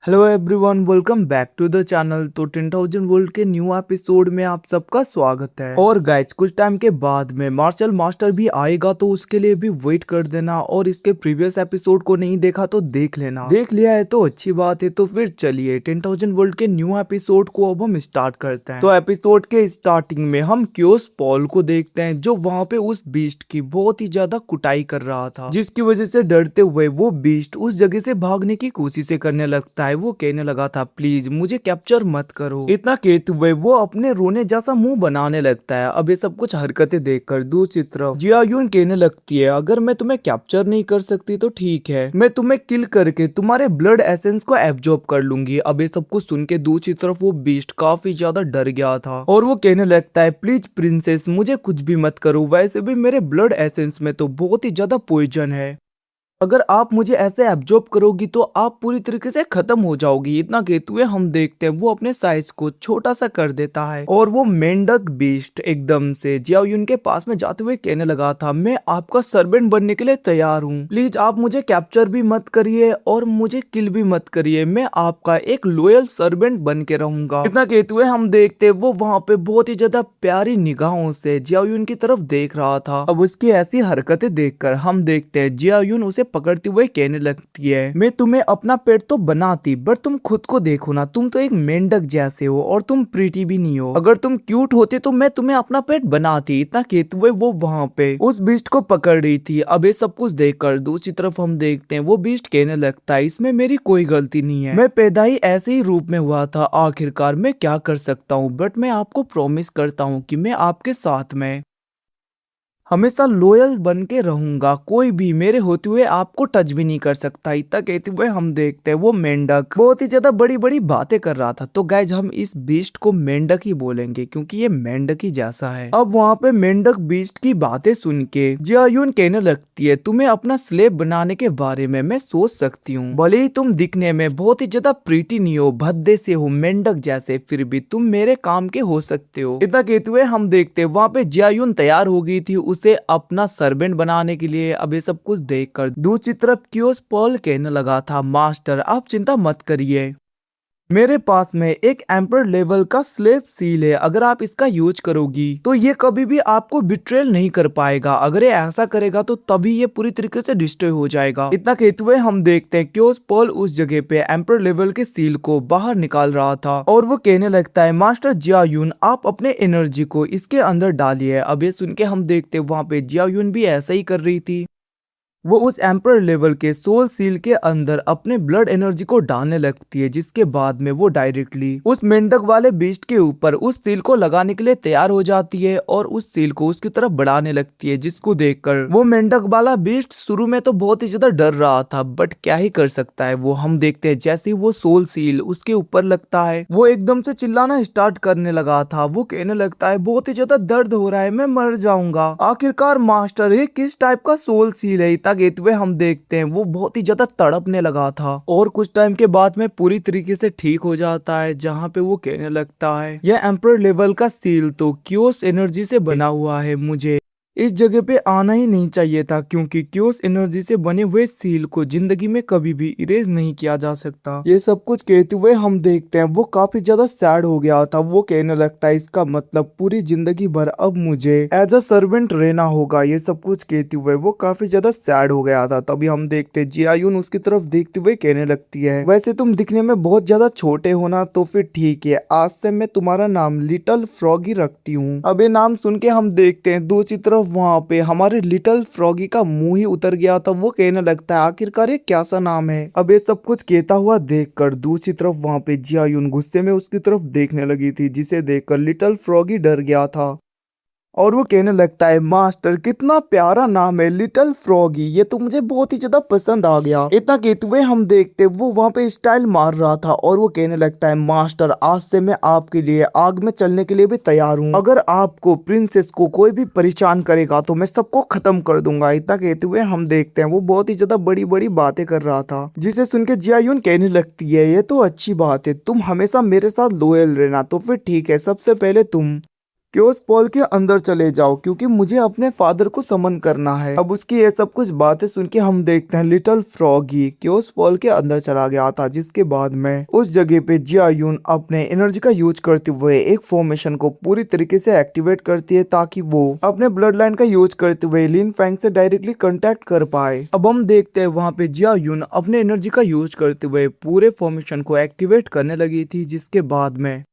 Hello everyone, welcome back to the channel. तो 10,000 world के new episode में आप सबका स्वागत है। और गाइज, कुछ टाइम के बाद में मार्शल मास्टर भी आएगा, तो उसके लिए भी वेट कर देना। और इसके प्रीवियस एपिसोड को नहीं देखा तो देख लेना, देख लिया है तो अच्छी बात है। तो फिर चलिए 10,000 वर्ल्ड के न्यू एपिसोड को अब हम स्टार्ट करते हैं। तो एपिसोड के स्टार्टिंग में हम क्योस पॉल को देखते हैं, जो वहाँ पे उस बीस्ट की बहुत ही ज्यादा कुटाई कर रहा था, जिसकी वजह से डरते हुए वो बीस्ट उस जगह से भागने की कोशिश करने लगता है। वो कहने लगा था, प्लीज मुझे कैप्चर मत करो। इतना कहते हुए वो अपने रोने जैसा मुंह बनाने लगता है। अब ये सब कुछ हरकतें देखकर दूसरी तरफ जिया यून कहने लगती है, अगर मैं तुम्हें कैप्चर नहीं कर सकती तो ठीक है, मैं तुम्हें किल करके तुम्हारे ब्लड एसेंस को एब्जॉर्ब कर लूंगी। अब ये सब कुछ सुन के दूसरी तरफ वो बीस्ट काफी ज्यादा डर गया था और वो कहने लगता है, प्लीज प्रिंसेस मुझे कुछ भी मत करो, वैसे भी मेरे ब्लड एसेंस में तो बहुत ही ज्यादा पॉइजन है। अगर आप मुझे ऐसे एब्जॉर्ब करोगी तो आप पूरी तरीके से खत्म हो जाओगी। इतना कहते हुए हम देखते हैं वो अपने साइज को छोटा सा कर देता है और वो मेंढक बीस्ट एकदम से जिया यून के पास में जाते हुए कहने लगा था, मैं आपका सर्वेंट बनने के लिए तैयार हूँ। प्लीज आप मुझे कैप्चर भी मत करिए और मुझे किल भी मत करिए, मैं आपका एक लॉयल सर्वेंट बन के रहूंगा। इतना कहते हुए हम देखते वो वहाँ पे बहुत ही ज्यादा प्यारी निगाहों से जिया यून की तरफ देख रहा था। अब उसकी ऐसी हरकतें देखकर हम देखते हैं जिया यून उसे पकड़ती हुए कहने लगती है, मैं तुम्हें अपना पेट तो बनाती, बट तुम खुद को देखो ना, तुम तो एक मेंढक जैसे हो और तुम प्रीटी भी नहीं हो। अगर तुम क्यूट होते तो मैं तुम्हें अपना पेट बनाती। इतना कहते हुए वो वहाँ पे उस बीस्ट को पकड़ रही थी। अब ये सब कुछ देखकर दूसरी तरफ हम देखते हैं वो बीस्ट कहने लगता है, इसमें मेरी कोई गलती नहीं है, मैं पैदा ही ऐसे ही रूप में हुआ था, आखिरकार मैं क्या कर सकता हूँ। बट मैं आपको प्रॉमिस करता हूँ कि मैं आपके साथ में हमेशा लॉयल बन के रहूंगा, कोई भी मेरे होते हुए आपको टच भी नहीं कर सकता। इतना कहते हुए हम देखते हैं वो मेंढक बहुत ही ज्यादा बड़ी बड़ी बातें कर रहा था। तो गाइज हम इस बीस्ट को मेंढक ही बोलेंगे क्योंकि ये मेंढक ही जैसा है। अब वहाँ पे मेंढक बीस्ट की बातें सुन के जिया यून कहने लगती है, तुम्हें अपना स्लेब बनाने के बारे में मैं सोच सकती हूँ, भले ही तुम दिखने में बहुत ही ज्यादा प्रीटी नहीं हो, भद्दे से हो, मेंढक जैसे, फिर भी तुम मेरे काम के हो सकते हो। इतना कहते हुए हम देखते वहाँ पे जिया यून तैयार हो गई थी उसे अपना सर्वेंट बनाने के लिए। अब ये सब कुछ देखकर दूसरी तरफ क्योस पॉल कहने लगा था, मास्टर आप चिंता मत करिए, मेरे पास में एक एम्पर लेवल का स्लेव सील है, अगर आप इसका यूज करोगी तो ये कभी भी आपको बिट्रेल नहीं कर पाएगा। अगर ये ऐसा करेगा तो तभी ये पूरी तरीके से डिस्ट्रॉय हो जाएगा। इतना कहते हुए हम देखते हैं क्योस पॉल उस जगह पे एम्पर लेवल के सील को बाहर निकाल रहा था और वो कहने लगता है, मास्टर जिया यून आप अपने एनर्जी को इसके अंदर डालिए। अब ये सुन के हम देखते वहाँ पे जिया यून भी ऐसा ही कर रही थी। वो उस एम्पर लेवल के सोल सील के अंदर अपने ब्लड एनर्जी को डालने लगती है, जिसके बाद में वो डायरेक्टली उस मेंढक वाले बीस्ट के ऊपर उस सील को लगाने के लिए तैयार हो जाती है और उस सील को उसकी तरफ बढ़ाने लगती है, जिसको देखकर वो मेंढक वाला बीस्ट शुरू में तो बहुत ही ज्यादा डर रहा था, बट क्या ही कर सकता है वो। हम देखते हैं जैसे ही वो सोल सील उसके ऊपर लगता है वो एकदम से चिल्लाना स्टार्ट करने लगा था। वो कहने लगता है, बहुत ही ज्यादा दर्द हो रहा है, मैं मर जाऊंगा। आखिरकार मास्टर ये किस टाइप का सोल सील है? कहते हुए हम देखते हैं वो बहुत ही ज्यादा तड़पने लगा था और कुछ टाइम के बाद में पूरी तरीके से ठीक हो जाता है, जहाँ पे वो कहने लगता है, यह एम्पर लेवल का सील तो क्योस एनर्जी से बना हुआ है, मुझे इस जगह पे आना ही नहीं चाहिए था, क्योंकि क्योस एनर्जी से बने हुए सील को जिंदगी में कभी भी इरेज नहीं किया जा सकता। ये सब कुछ कहते हुए हम देखते हैं वो काफी ज्यादा सैड हो गया था। वो कहने लगता है, इसका मतलब पूरी जिंदगी भर अब मुझे एज अ सर्वेंट रहना होगा। ये सब कुछ कहते हुए वो काफी ज्यादा सैड हो गया था। तभी हम देखते जिया यून उसकी तरफ देखते हुए कहने लगती है, वैसे तुम दिखने में बहुत ज्यादा छोटे हो ना, तो फिर ठीक है, आज से मैं तुम्हारा नाम लिटिल फ्रॉगी रखती हूँ। अब ये नाम सुन के हम देखते हैं दूसरी तरफ वहाँ पे हमारे लिटिल फ्रॉगी का मुंह ही उतर गया था। वो कहने लगता है, आखिरकार ये क्या सा नाम है? अब ये सब कुछ कहता हुआ देखकर दूसरी तरफ वहाँ पे जिया यून गुस्से में उसकी तरफ देखने लगी थी, जिसे देखकर लिटिल फ्रॉगी डर गया था और वो कहने लगता है, मास्टर कितना प्यारा नाम है लिटिल फ्रॉगी, ये तो मुझे बहुत ही ज्यादा पसंद आ गया। इतना कहते हुए हम देखते वो वहाँ पे स्टाइल मार रहा था और वो कहने लगता है, मास्टर आज से मैं आपके लिए आग में चलने के लिए भी तैयार हूँ, अगर आपको प्रिंसेस को कोई भी परेशान करेगा तो मैं सबको खत्म कर दूंगा। इतना कहते हुए हम देखते हैं वो बहुत ही ज्यादा बड़ी बड़ी बातें कर रहा था, जिसे सुन के जिया यून कहने लगती है, ये तो अच्छी बात है, तुम हमेशा मेरे साथ लॉयल रहना। तो फिर ठीक है, सबसे पहले तुम क्योस पॉल के अंदर चले जाओ क्योंकि मुझे अपने फादर को समन करना है। अब उसकी ये सब कुछ बातें सुन के हम देखते हैं लिटिल फ्रॉगी क्योस पॉल के अंदर चला गया था, जिसके बाद में उस जगह पे जिया यून अपने एनर्जी का यूज करते हुए एक फॉर्मेशन को पूरी तरीके से एक्टिवेट करती है ताकि वो अपने ब्लड लाइन का यूज करते हुए लिन फैंग से डायरेक्टली कांटेक्ट कर पाए। अब हम देखते हैं वहाँ पे जिया यून अपने एनर्जी का यूज करते हुए पूरे फॉर्मेशन को एक्टिवेट करने लगी थी, जिसके बाद में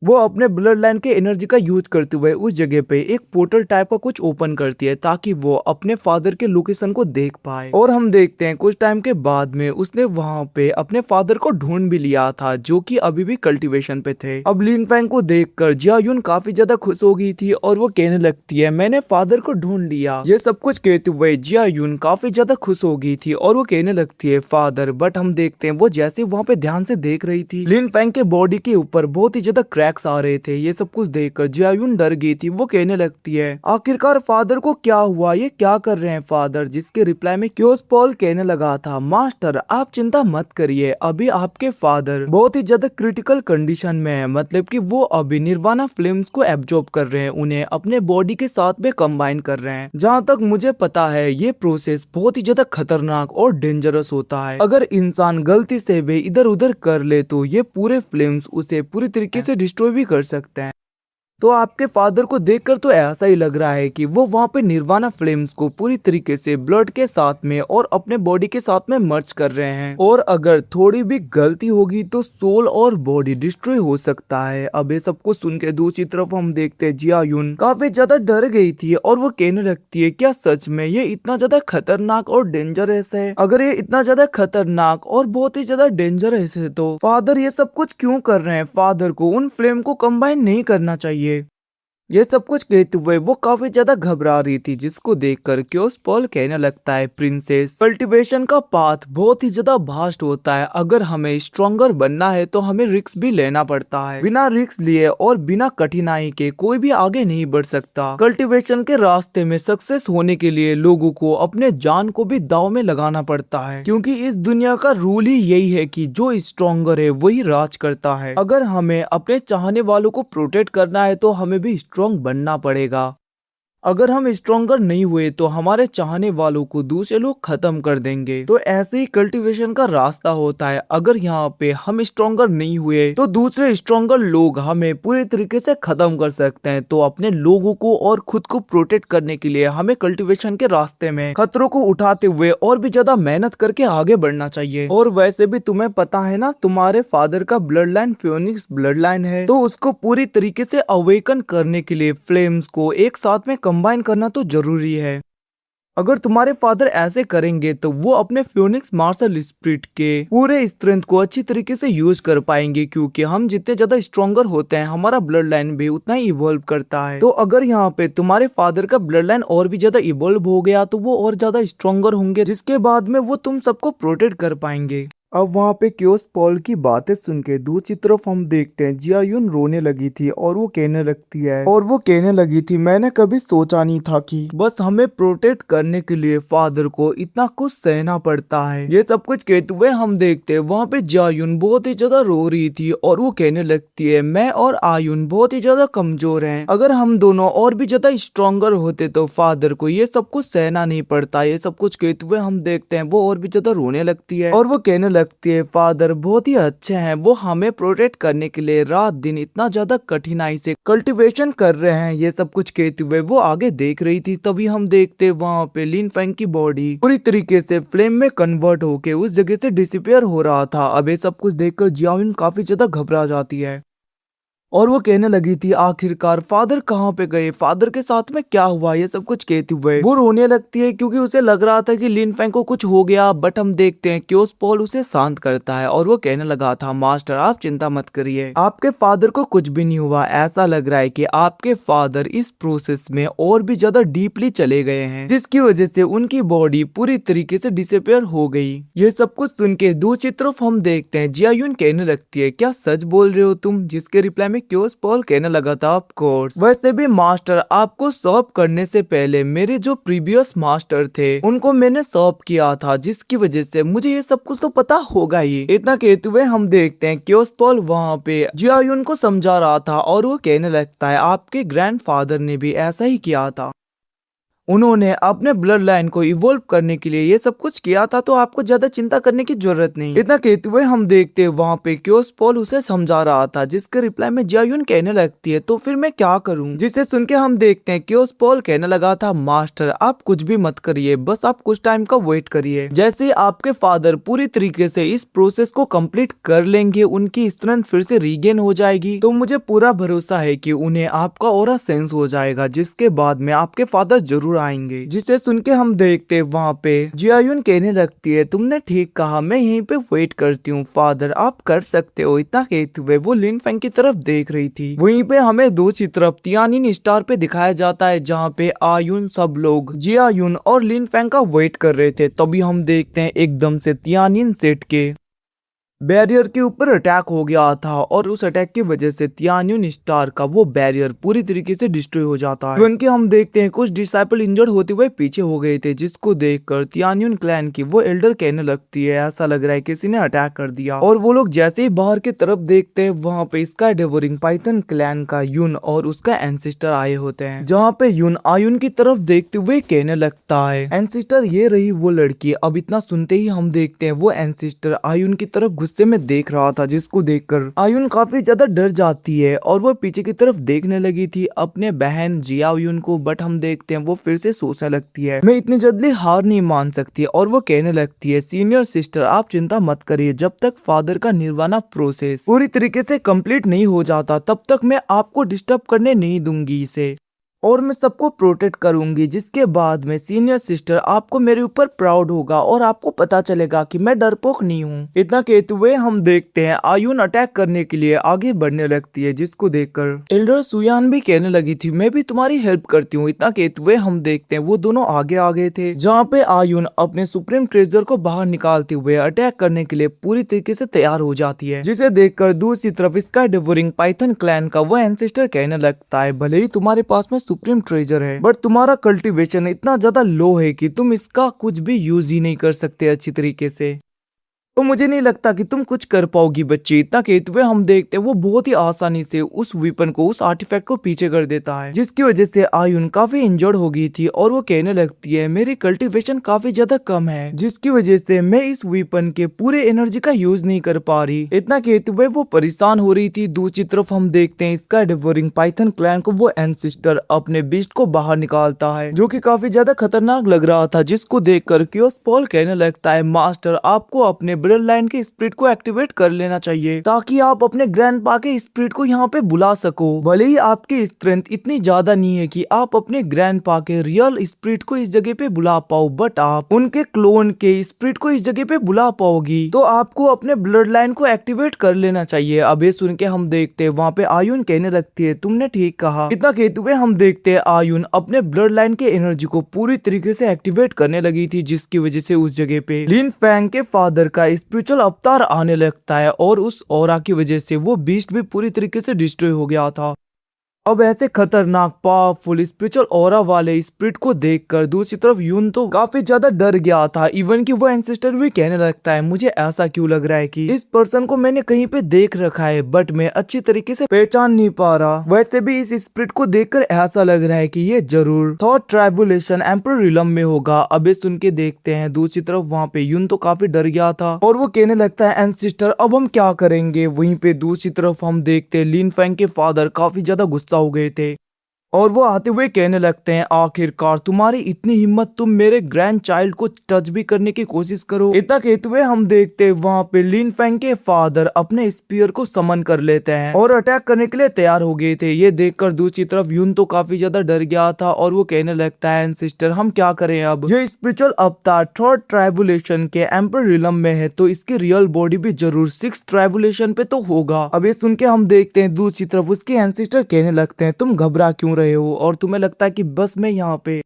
वो अपने ब्लड लाइन के एनर्जी का यूज करते हुए उस जगह पे एक पोर्टल टाइप का कुछ ओपन करती है ताकि वो अपने फादर के लोकेशन को देख पाए। और हम देखते हैं कुछ टाइम के बाद में उसने वहां पे अपने फादर को ढूंढ भी लिया था, जो कि अभी भी कल्टीवेशन पे थे। अब लिन फैंग को देखकर जिया यून काफी ज्यादा खुश हो गई थी और वो कहने लगती है मैंने फादर को ढूंढ लिया। ये सब कुछ कहते हुए जिया यून काफी ज्यादा खुश हो गई थी और वो कहने लगती है फादर, बट हम देखते हैं वो जैसे वहाँ पे ध्यान से देख रही थी लिन फैंग के बॉडी के ऊपर बहुत ही ज्यादा क्रैक्स आ रहे थे। ये सब कुछ देखकर जिया यून डर गई थी। वो कहने लगती है आखिरकार फादर को क्या हुआ, ये क्या कर रहे हैं फादर। जिसके रिप्लाई में क्योस पॉल कहने लगा था मास्टर आप चिंता मत करिए, अभी आपके फादर बहुत ही ज्यादा क्रिटिकल कंडीशन में है, मतलब कि वो अभी निर्वाणा फ्लेम्स को एब्जॉर्ब कर रहे हैं, उन्हें अपने बॉडी के साथ में कंबाइन कर रहे हैं। जहाँ तक मुझे पता है ये प्रोसेस बहुत ही ज्यादा खतरनाक और डेंजरस होता है। अगर इंसान गलती से भी इधर उधर कर ले तो ये पूरे फ्लेम्स उसे पूरी तरीके से डिस्ट्रॉय भी कर सकते हैं। तो आपके फादर को देखकर तो ऐसा ही लग रहा है कि वो वहाँ पे निर्वाणा फ्लेम्स को पूरी तरीके से ब्लड के साथ में और अपने बॉडी के साथ में मर्ज कर रहे हैं, और अगर थोड़ी भी गलती होगी तो सोल और बॉडी डिस्ट्रॉय हो सकता है। अब ये सब कुछ सुन के दूसरी तरफ हम देखते हैं जिया यून काफी ज्यादा डर गई थी और वो कहने लगती है क्या सच में ये इतना ज्यादा खतरनाक और डेंजरस है? अगर ये इतना ज्यादा खतरनाक और बहुत ही ज्यादा डेंजरस है तो फादर ये सब कुछ क्यों कर रहे हैं? फादर को उन फ्लेम को कंबाइन नहीं करना चाहिए। ये सब कुछ कहते हुए वो काफी ज्यादा घबरा रही थी, जिसको देखकर क्योस पॉल कहने लगता है प्रिंसेस कल्टीवेशन का पाथ बहुत ही ज्यादा भास्ट होता है, अगर हमें स्ट्रॉन्गर बनना है तो हमें रिस्क भी लेना पड़ता है। बिना रिस्क लिए और बिना कठिनाई के कोई भी आगे नहीं बढ़ सकता। कल्टीवेशन के रास्ते में सक्सेस होने के लिए लोगों को अपने जान को भी दांव में लगाना पड़ता है, क्योंकि इस दुनिया का रूल ही यही है कि जो स्ट्रॉन्गर है वही राज करता है। अगर हमें अपने चाहने वालों को प्रोटेक्ट करना है तो हमें भी स्ट्रॉन्ग बनना पड़ेगा। अगर हम स्ट्रॉन्गर नहीं हुए तो हमारे चाहने वालों को दूसरे लोग खत्म कर देंगे। तो ऐसे ही कल्टीवेशन का रास्ता होता है, अगर यहाँ पे हम स्ट्रॉन्गर नहीं हुए तो दूसरे स्ट्रॉन्गर लोग हमें पूरी तरीके से खत्म कर सकते हैं। तो अपने लोगों को और खुद को प्रोटेक्ट करने के लिए हमें कल्टीवेशन के रास्ते में खतरों को उठाते हुए और भी ज्यादा मेहनत करके आगे बढ़ना चाहिए। और वैसे भी तुम्हें पता है ना, तुम्हारे फादर का ब्लड लाइन फियोनिक्स ब्लड लाइन है, तो उसको पूरी तरीके से अवेकन करने के लिए फ्लेम्स को एक साथ में कंबाइन करना तो जरूरी है। अगर तुम्हारे फादर ऐसे करेंगे तो वो अपने फियोनिक्स मार्शल स्पिरिट के पूरे स्ट्रेंथ को अच्छी तरीके से यूज कर पाएंगे, क्योंकि हम जितने ज्यादा स्ट्रॉन्गर होते हैं हमारा ब्लड लाइन भी उतना ही इवॉल्व करता है। तो अगर यहाँ पे तुम्हारे फादर का ब्लड लाइन और भी ज्यादा इवॉल्व हो गया तो वो और ज्यादा स्ट्रॉन्गर होंगे, जिसके बाद में वो तुम सबको प्रोटेक्ट कर पाएंगे। अब वहाँ पे क्योस पॉल की बातें सुन के दूसरी तरफ हम देखते हैं जिया यून रोने लगी थी और वो कहने लगी थी मैंने कभी सोचा नहीं था कि बस हमें प्रोटेक्ट करने के लिए फादर को इतना कुछ सहना पड़ता है। ये सब कुछ कहते हुए हम देखते हैं वहाँ पे जिया यून बहुत ही ज्यादा रो रही थी और वो कहने लगती है मैं और आयुन बहुत ही ज्यादा कमजोर हैं, अगर हम दोनों और भी ज्यादा स्ट्रॉन्गर होते तो फादर को ये सब कुछ सहना नहीं पड़ता। ये सब कुछ कहते हुए हम देखते हैं वो और भी ज्यादा रोने लगती है और वो कहने लगती है फादर बहुत ही अच्छे हैं, वो हमें प्रोटेक्ट करने के लिए रात दिन इतना ज्यादा कठिनाई से कल्टीवेशन कर रहे हैं। ये सब कुछ कहते हुए वो आगे देख रही थी, तभी हम देखते वहाँ पे लिन फैंग की बॉडी पूरी तरीके से फ्लेम में कन्वर्ट होके उस जगह से डिसअपियर हो रहा था। अब ये सब कुछ देखकर जिया यून काफी ज्यादा घबरा जाती है और वो कहने लगी थी आखिरकार फादर कहाँ पे गए, फादर के साथ में क्या हुआ। ये सब कुछ कहते हुए वो रोने लगती है क्योंकि उसे लग रहा था कि लिन फैंग को कुछ हो गया। बट हम देखते हैं क्योस पॉल उसे शांत करता है और वो कहने लगा था मास्टर आप चिंता मत करिए, आपके फादर को कुछ भी नहीं हुआ। ऐसा लग रहा है कि आपके फादर इस प्रोसेस में और भी ज्यादा डीपली चले गए हैं, जिसकी वजह से उनकी बॉडी पूरी तरीके से डिसअपियर हो गई। ये सब कुछ सुन के दूसरी तरफ हम देखते हैं जिया यून कहने लगती है क्या सच बोल रहे हो तुम? जिसके रिप्लाई में क्योस पॉल कहने लगा था, ऑफ कोर्स। वैसे भी मास्टर, आपको सर्व करने से पहले मेरे जो प्रीवियस मास्टर थे उनको मैंने सर्व किया था, जिसकी वजह से मुझे ये सब कुछ तो पता होगा ही। इतना कहते हुए हम देखते हैं क्योस पॉल वहाँ पे जियायुन को समझा रहा था और वो कहने लगता है, आपके ग्रैंडफादर ने भी ऐसा ही किया था। उन्होंने अपने ब्लड लाइन को इवोल्व करने के लिए ये सब कुछ किया था, तो आपको ज्यादा चिंता करने की जरूरत नहीं। इतना कहते हुए हम देखते हैं वहाँ पे क्योस पॉल उसे समझा रहा था, जिसके रिप्लाई में जियायुन कहने लगती है, तो फिर मैं क्या करूँ। जिसे सुन के हम देखते हैं क्योस पॉल कहने लगा था, मास्टर आप कुछ भी मत करिए, बस आप कुछ टाइम का वेट करिए। जैसे आपके फादर पूरी तरीके से इस प्रोसेस को कंप्लीट कर लेंगे, उनकी स्ट्रेंथ फिर से रीगेन हो जाएगी, तो मुझे पूरा भरोसा है कि उन्हें आपका ऑरा सेंस हो जाएगा, जिसके बाद में आपके फादर जरूर आएंगे। जिसे सुन के हम देखते वहाँ पे जियायुन कहने लगती है, तुमने ठीक कहा, मैं यहीं पे वेट करती हूँ फादर, आप कर सकते हो। इतना कहते हुए वो लिन फेंग की तरफ देख रही थी। वहीं पे हमें दूसरी तरफ तियानिन स्टार पे दिखाया जाता है, जहाँ पे आयुन सब लोग जियायुन और लिन फेंग का वेट कर रहे थे। तभी हम देखते हैं एकदम से तियानिन सेट के बैरियर के ऊपर अटैक हो गया था, और उस अटैक की वजह से तियान्युन स्टार का वो बैरियर पूरी तरीके से डिस्ट्रॉय हो जाता है। इवन कि हम देखते हैं कुछ डिसाइपल इंजर्ड होते हुए पीछे हो गए थे, जिसको देखकर तियान्युन क्लैन की वो एल्डर कहने लगती है, ऐसा लग रहा है किसी ने अटैक कर दिया। और वो लोग जैसे ही बाहर की तरफ देखते हैं, वहाँ पे स्काई डेवोरिंग पाइथन क्लैन का यून और उसका एंसिस्टर आए होते हैं, जहाँ पे यून आयुन की तरफ देखते हुए कहने लगता है, एंसिस्टर ये रही वो लड़की। अब इतना सुनते ही हम देखते हैं वो एंसिस्टर आयुन की तरफ गुस्से में देख रहा था, जिसको देखकर आयुन काफी ज्यादा डर जाती है और वो पीछे की तरफ देखने लगी थी अपने बहन जियायुन को। बट हम देखते हैं वो फिर से सोचने लगती है, मैं इतनी जल्दी हार नहीं मान सकती, और वो कहने लगती है, सीनियर सिस्टर आप चिंता मत करिए, जब तक फादर का निर्वाणा प्रोसेस पूरी तरीके से कंप्लीट नहीं हो जाता तब तक मैं आपको डिस्टर्ब करने नहीं दूंगी इसे, और मैं सबको प्रोटेक्ट करूंगी, जिसके बाद में सीनियर सिस्टर आपको मेरे ऊपर प्राउड होगा और आपको पता चलेगा कि मैं डरपोक नहीं हूँ। इतना कहते हुए हम देखते हैं आयुन अटैक करने के लिए आगे बढ़ने लगती है, जिसको देखकर एल्डर सुयान भी कहने लगी थी, मैं भी तुम्हारी हेल्प करती हूँ। इतना कहते हुए हम देखते हैं वो दोनों आगे आ गए थे, जहाँ पे आयुन अपने सुप्रीम ट्रेजर को बाहर निकालते हुए अटैक करने के लिए पूरी तरीके से तैयार हो जाती है, जिसे देखकर दूसरी तरफ स्काई डेवोरिंग पाइथन क्लैन का वो एंसेस्टर कहने लगता है, भले ही तुम्हारे पास में सुप्रीम ट्रेजर है, बट तुम्हारा कल्टीवेशन इतना ज्यादा लो है कि तुम इसका कुछ भी यूज ही नहीं कर सकते अच्छी तरीके से, तो मुझे नहीं लगता कि तुम कुछ कर पाओगी बच्ची। इतना कहते हुए हम देखते हैं वो बहुत ही आसानी से उस वेपन को, उस आर्टिफैक्ट को पीछे कर देता है, जिसकी वजह से आयुन काफी इंजर्ड हो गई थी और वो कहने लगती है, मेरी कल्टीवेशन काफी ज्यादा कम है, जिसकी वजह से मैं इस वेपन के पूरे एनर्जी का यूज नहीं कर पा रही। इतना कहते हुए वो परेशान हो रही थी। दूसरी तरफ हम देखते हैं स्काई डेवोरिंग पाइथन क्लैन को वो एंसिस्टर अपने बीस्ट को बाहर निकालता है, जो कि काफी ज्यादा खतरनाक लग रहा था, जिसको देखकर क्योस पॉल कहने लगता है, मास्टर आपको अपने ब्लड लाइन के स्पिरिट को एक्टिवेट कर लेना चाहिए, ताकि आप अपने ग्रैंडपा के स्पिरिट को यहाँ पे बुला सको। भले ही आपकी स्ट्रेंथ इतनी ज्यादा नहीं है कि आप अपने ग्रैंडपा के रियल स्पिरिट को इस जगह पे बुला पाओ, बट आप उनके क्लोन के स्पिरिट को इस जगह पे बुला पाओगी, तो आपको अपने ब्लड लाइन को एक्टिवेट कर लेना चाहिए। अब ये सुन के हम देखते हैं वहाँ पे आयुन कहने लगती है, तुमने ठीक कहा। इतना कहते हुए हम देखते हैं आयुन अपने ब्लड लाइन के एनर्जी को पूरी तरीके से एक्टिवेट करने लगी थी, जिसकी वजह से उस जगह पे लिन फैंग के फादर का स्पिरिचुअल अवतार आने लगता है, और उस ऑरा की वजह से वो बीस्ट भी पूरी तरीके से डिस्ट्रॉय हो गया था। अब ऐसे खतरनाक पावरफुल स्पिरिचुअल ऑरा वाले स्पिरिट को देखकर दूसरी तरफ यून तो काफी ज्यादा डर गया था। इवन कि वो एंसेस्टर भी कहने लगता है, मुझे ऐसा क्यों लग रहा है कि इस पर्सन को मैंने कहीं पे देख रखा है, बट मैं अच्छी तरीके से पहचान नहीं पा रहा। वैसे भी इस स्पिरिट को देखकर ऐसा लग रहा है कि ये जरूर थॉट ट्राइबुलेशन एम्पर रिलम में होगा। अब ये सुन के देखते हैं दूसरी तरफ वहाँ पे यून तो काफी डर गया था, और वो कहने लगता है, एंसेस्टर अब हम क्या करेंगे। वहीं पे दूसरी तरफ हम देखते हैं लिन फैंग के फादर काफी ज्यादा गुस्सा हो गए थे, और वो आते हुए कहने लगते हैं, आखिरकार तुम्हारी इतनी हिम्मत, तुम मेरे ग्रैंड चाइल्ड को टच भी करने की कोशिश करो। इतना कहते हुए हम देखते हैं वहाँ पे लिन फैंग के फादर अपने स्पीयर को समन कर लेते हैं और अटैक करने के लिए तैयार हो गए थे। ये देखकर दूसरी तरफ यून तो काफी ज्यादा डर गया था, और वो कहने लगता है, सिस्टर हम क्या करें अब, ये स्पिरिचुअल अवतार थर्ड ट्राइबुलेशन के एम्पर रिलम में है, तो इसकी रियल बॉडी भी जरूर 6th ट्राइबुलेशन पे तो होगा। अब ये सुन के हम देखते हैं दूसरी तरफ उसके एंसेस्टर कहने लगते हैं, तुम घबरा क्यों रहे हो, और तुम्हें लगता है कि बस मैं यहाँ पे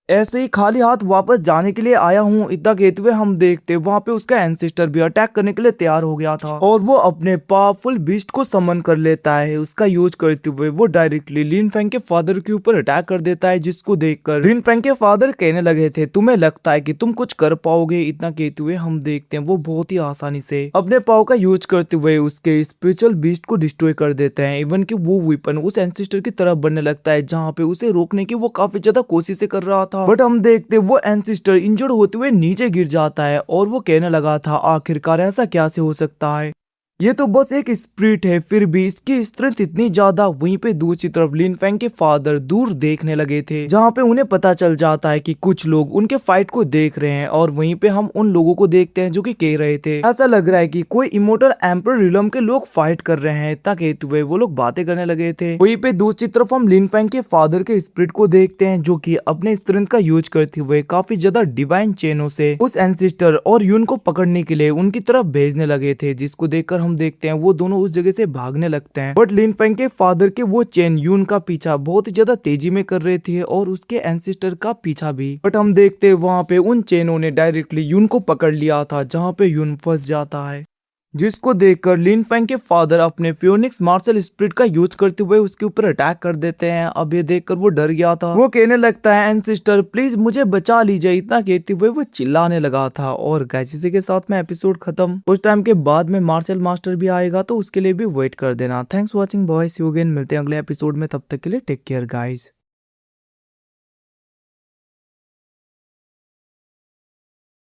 ऐसे ही खाली हाथ वापस जाने के लिए आया हूँ। इतना कहते हुए हम देखते वहाँ पे उसका एंसेस्टर भी अटैक करने के लिए तैयार हो गया था और वो अपने पावरफुल बीस्ट को समन कर लेता है। उसका यूज करते हुए वो डायरेक्टली लिन फैंग के फादर के ऊपर अटैक कर देता है, जिसको देखकर लिन फैंग के फादर कहने लगे थे तुम्हें लगता है कि तुम कुछ कर पाओगे। इतना कहते हुए हम देखते हैं वो बहुत ही आसानी से अपने पाव का यूज करते हुए उसके स्पिरिचुअल बीस्ट को डिस्ट्रॉय कर देते हैं। इवन कि वो वेपन उस एंसेस्टर की तरफ बनने लगता है, जहाँ पे उसे रोकने की वो काफी ज्यादा कोशिशें कर रहा था। बट हम देखते वो एंसेस्टर इंजर्ड होते हुए नीचे गिर जाता है और वो कहने लगा था आखिरकार ऐसा क्या से हो सकता है, ये तो बस एक स्प्रिट है, फिर भी इसकी स्ट्रेंथ इतनी ज्यादा। वहीं पे दूसरी तरफ लिन फैंग के फादर दूर देखने लगे थे, जहाँ पे उन्हें पता चल जाता है कि कुछ लोग उनके फाइट को देख रहे हैं और वहीं पे हम उन लोगों को देखते हैं जो कि कह रहे थे ऐसा लग रहा है कि कोई इमोर्टल एम्पर रिलम के लोग फाइट कर रहे हैं। इतना कहते हुए वो लोग बातें करने लगे थे। वहीं पे दूसरी तरफ हम लिन फैंग के फादर के स्पिरिट को देखते हैं, जो कि अपने स्ट्रेंथ का यूज करते हुए काफी ज्यादा डिवाइन चेनों से उस एंसेस्टर और यून को पकड़ने के लिए उनकी तरफ भेजने लगे थे, जिसको देखकर हम देखते हैं वो दोनों उस जगह से भागने लगते हैं। बट लिन फैंग के फादर के वो चेन यून का पीछा बहुत ही ज्यादा तेजी में कर रहे थे और उसके एंसेस्टर का पीछा भी। बट हम देखते हैं वहाँ पे उन चेनों ने डायरेक्टली यून को पकड़ लिया था, जहाँ पे यून फंस जाता है, जिसको देखकर लिन फैंग के फादर अपने फ्योनिक्स मार्शल स्पिरिट का यूज करते हुए उसके ऊपर अटैक कर देते हैं। अब ये देखकर वो डर गया था। वो कहने लगता है एंसेस्टर प्लीज मुझे बचा लीजिए। इतना कहते हुए वो चिल्लाने लगा था। और गाइस इसी के साथ में एपिसोड खत्म। कुछ टाइम के बाद में मार्शल मास्टर भी आएगा, तो उसके लिए भी वेट कर देना। Thanks for watching boys, see you again. मिलते हैं अगले एपिसोड में, तब तक के लिए टेक केयर गाइस।